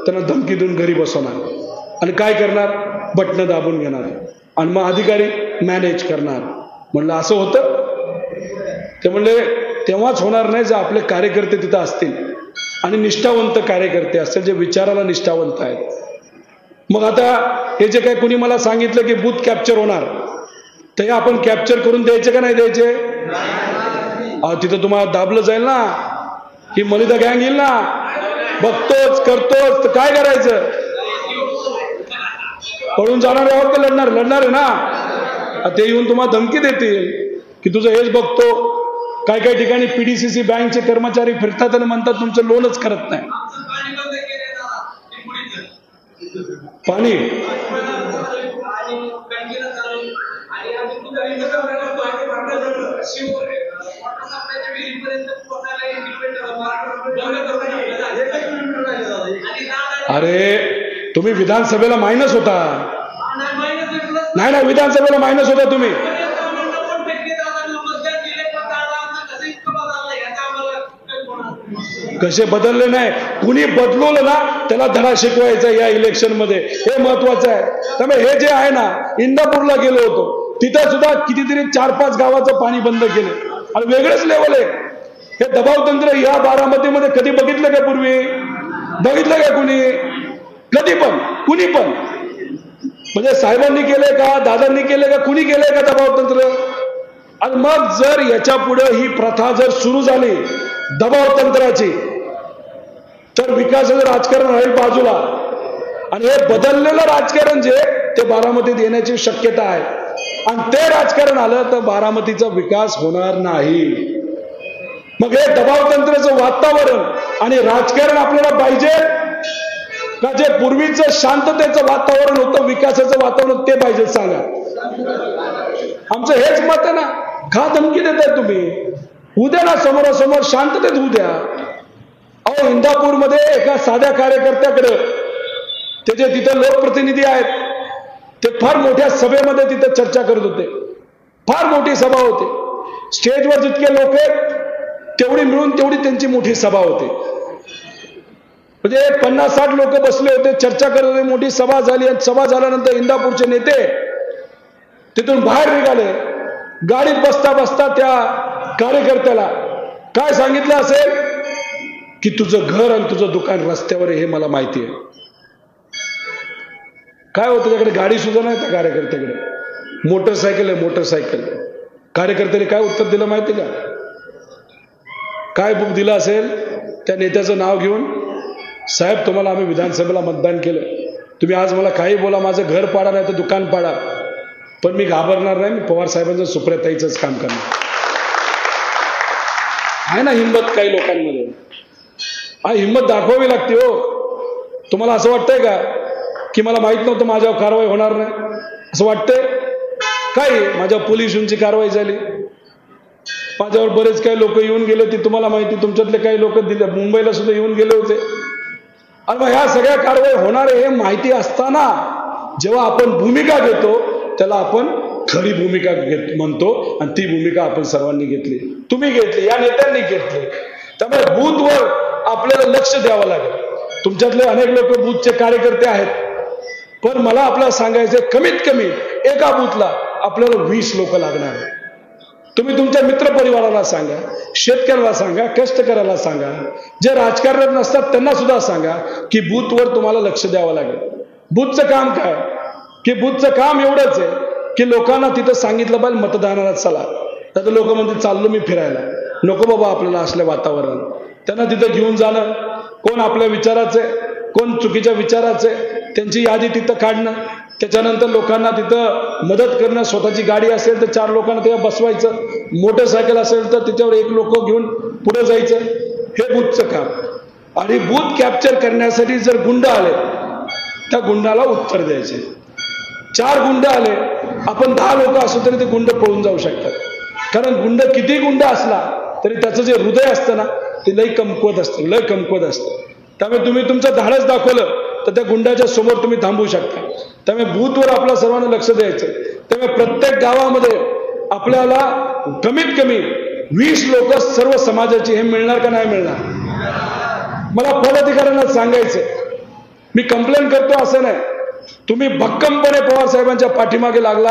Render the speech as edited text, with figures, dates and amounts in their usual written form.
त्यांना धमकी देऊन घरी बसवणार आणि काय करणार, बटणं दाबून घेणार आणि मग अधिकारी मॅनेज करणार. म्हणलं असं होतं? ते म्हणले तेव्हाच होणार नाही जर आपले कार्यकर्ते तिथं असतील आणि निष्ठावंत कार्यकर्ते असतील, जे विचाराला निष्ठावंत आहेत. मग आता हे जे काही कुणी मला सांगितलं की बूथ कॅप्चर होणार, तर हे आपण कॅप्चर करून द्यायचे का नाही द्यायचे? तिथं तुम्हाला दाबलं जाईल ना, ही मलिदा गँग येईल ना, बघतोच करतोच, तर काय करायचं? पळून जाणार आहोत का लढणार आहे ना? ते येऊन तुम्हाला धमकी देतील की तुझं हेच बघतो. काही काही ठिकाणी पीडीसीसी बँकचे कर्मचारी फिरतात आणि म्हणतात तुमचं लोनच करत नाही. पाणी अरे तुम्ही विधानसभेला मायनस होता. नाही विधानसभेला मायनस होता तुम्ही. कसे बदलले नाही, कुणी बदलवलं ना त्याला धडा शिकवायचा या इलेक्शन मध्ये, हे महत्वाचं आहे. त्यामुळे हे जे आहे ना, इंदापूरला गेलो होतो, तिथं सुद्धा कितीतरी 4-5 गावाचं पाणी बंद केलं आणि वेगळंच लेवल आहे. हे दबाव तंत्र या बारामतीमध्ये कधी बघितलं का? पूर्वी बघितलं का कुणी? कधी पण कुणी पण? म्हणजे साहेबांनी केलंय का, दादांनी केलंय का, कुणी केलंय का दबाव तंत्र? आणि मग जर याच्या पुढे ही प्रथा जर सुरू झाली दबाव तंत्राची, तर विकासाचं राजकारण राहील बाजूला आणि हे बदललेलं राजकारण जे ते बारामतीत येण्याची शक्यता आहे. आणि ते राजकारण आलं तर बारामतीचा विकास होणार नाही. मग हे दबाव तंत्राचं वातावरण आणि राजकारण आपल्याला पाहिजे का? जे पूर्वीचं शांततेचं वातावरण होतं, विकासाचं वातावरण, ते पाहिजे? सांगा. आमचं हेच मत आहे ना. का धमकी देताय तुम्ही? उद्या ना समोरासमोर शांततेत उद्या. अहो इंदापूरमध्ये एका साध्या कार्यकर्त्याकडे, ते जे तिथं लोकप्रतिनिधी आहेत, ते फार मोठ्या सभेमध्ये तिथं चर्चा करत होते. फार मोठी सभा होती. स्टेजवर जितके लोक आहेत तेवढी मिळून तेवढी त्यांची मोठी सभा होती. म्हणजे 50-60 लोक बसले होते, चर्चा करत होते. मोठी सभा झाली आणि सभा झाल्यानंतर इंदापूरचे नेते तिथून बाहेर निघाले. गाडीत बसता बसता त्या कार्यकर्त्याला काय सांगितलं असेल की तुझं घर आणि तुझं दुकान रस्त्यावर आहे, हे मला माहिती आहे. काय होतं त्याकडे? गाडी सुद्धा नाही त्या कार्यकर्त्याकडे, मोटरसायकल आहे, मोटरसायकल. कार्यकर्त्याने काय उत्तर दिलं माहिती का? काय बुक दिलं असेल त्या नेत्याचं नाव घेऊन, साहेब तुम्हाला आम्ही विधानसभेला मतदान केलं, तुम्ही आज मला काही बोला, माझं घर पाडा नाही तर दुकान पाडा, पण मी घाबरणार नाही, मी पवार साहेबांचं सुप्रियाताईचंच काम करणार. आहे ना हिंमत काही लोकांमध्ये? हिंमत दाखवावी लागते हो. तुम्हाला असं वाटतंय का की मला माहित नव्हतं माझ्यावर कारवाई होणार नाही? असं वाटतंय? काय माझ्या पोलिसांची कारवाई झाली, माझ्यावर बरेच काही लोक येऊन गेले, ते तुम्हाला माहिती. तुमच्यातले काही लोक मुंबईला सुद्धा येऊन गेले होते. आणि मग ह्या सगळ्या कारवाई होणार आहे हे माहिती असताना जेव्हा आपण भूमिका घेतो त्याला आपण खरी भूमिका म्हणतो, आणि ती भूमिका आपण सर्वांनी घेतली, तुम्ही घेतली, या नेत्यांनी घेतली. त्यामुळे बूथवर आपल्याला लक्ष द्यावं लागेल. तुमच्यातले अनेक लोक बूथचे कार्यकर्ते आहेत, पण मला आपल्याला सांगायचं कमीत कमी एका बूथला आपल्याला 20 लोक लागणार. तुम्ही तुमच्या मित्रपरिवाराला सांगा, शेतकऱ्याला सांगा, कष्टकऱ्याला सांगा, जे राजकारणात नसतात त्यांना सुद्धा सांगा की बूथवर तुम्हाला लक्ष द्यावं लागेल. बूथचं काम काय? की बूथचं काम एवढंच आहे की लोकांना तिथं सांगितलं पाहिजे मतदानाला चला. तर लोक म्हणते चाललो मी फिरायला. नको बाबा आपल्याला असलं वातावरण. त्यांना तिथं घेऊन जाणं, कोण आपल्या विचाराचे, कोण चुकीच्या विचाराचे, त्यांची यादी तिथं काढणं, त्याच्यानंतर लोकांना तिथं मदत करणं. स्वतःची गाडी असेल तर 4 लोकांना तेव्हा बसवायचं, मोटरसायकल असेल तर त्याच्यावर 1 लोक घेऊन पुढे जायचं. हे बूथचं काम. आणि बूथ कॅप्चर करण्यासाठी जर गुंड आले त्या गुंडाला उत्तर द्यायचे. 4 गुंड आले, आपण 10 लोक असो तरी ते गुंड पळून जाऊ शकतात. कारण गुंड किती गुंड असला तरी त्याचं जे हृदय असतं ना ते लय कमकुवत असतं, लय कमकुवत असतं. त्यामुळे तुम्ही तुमचं धाडस दाखवलं तर त्या गुंडाच्या समोर तुम्ही थांबू शकता. त्यामुळे बूथवर आपल्या सर्वांना लक्ष द्यायचं. त्यामुळे प्रत्येक गावामध्ये आपल्याला कमीत कमी 20 लोक सर्व समाजाची हे मिळणार का नाही मिळणार? मला पदाधिकाऱ्यांना सांगायचं मी कंप्लेंट करतो असं नाही, तुम्ही भक्कमपणे पवार साहेबांच्या पाठीमागे लागला.